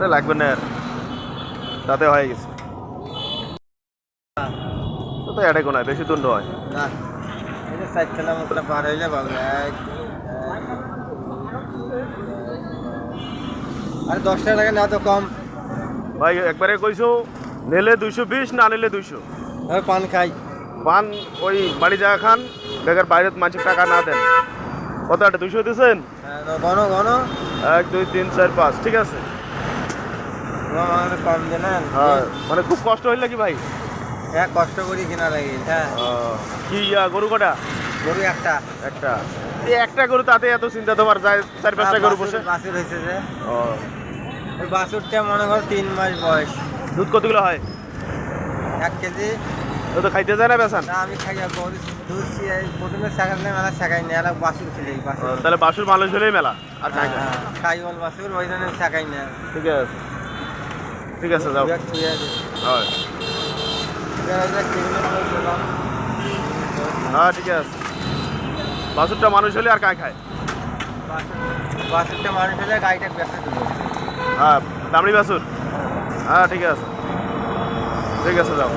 আরে লাগবে না আর, তাতে হয়ে গেছে। তো তো এটাই কোনো বেশি দণ্ড হয় না, এই যে 4 খেলা মতটা পার হইলে পাবো। আর 10 টাকা না তো কম। ভাই একবারে কইছো নিলে 220 না নিলে 200। আমি পান খাই। পান ওই বাড়ি জায়গা খান, বেকার বাইরে মানুষের টাকা না দেন। কত একটা 200 দিচ্ছেন? ঘন ঘন 1 2 3 4 5, ঠিক আছে। কম দেন। হ্যাঁ মানে খুব কষ্ট হইল কি ভাই? হ্যাঁ, কষ্ট করি কিনা লাগে। হ্যাঁ, কি গরু কটা? গরু একটা। একটা। এই একটা গরু তাতে এত চিন্তা তোমার, যায় 4-5টা গরু বসে। বাছুর হয়েছে যে, ও ওই বাছুরটা মনে করো 3 মাস বয়স। দুধ কতগুলো হয়? 1 কেজি। তো খাইতে যায় না বেচান? না, আমি খাই দুধ প্রথমে শেখালে মেলা শেখাই না, এলা বাছুর ছিল। তাহলে বাসুর মানুষ হলেই মেলা আর খাই না। খাই বল বাছুর, ওই জন্য শেখাই না। ঠিক আছে, ঠিক আছে, যাও। হয় হ্যাঁ ঠিক আছে। বাছুরটা মানুষ হলে আর কায় খায়? বাছুরটা মানুষ হলে গাড়িটা ব্যস্ত দেবো। হ্যাঁ দামড়ি বাছুর। হ্যাঁ ঠিক আছে, ঠিক আছে, যাও।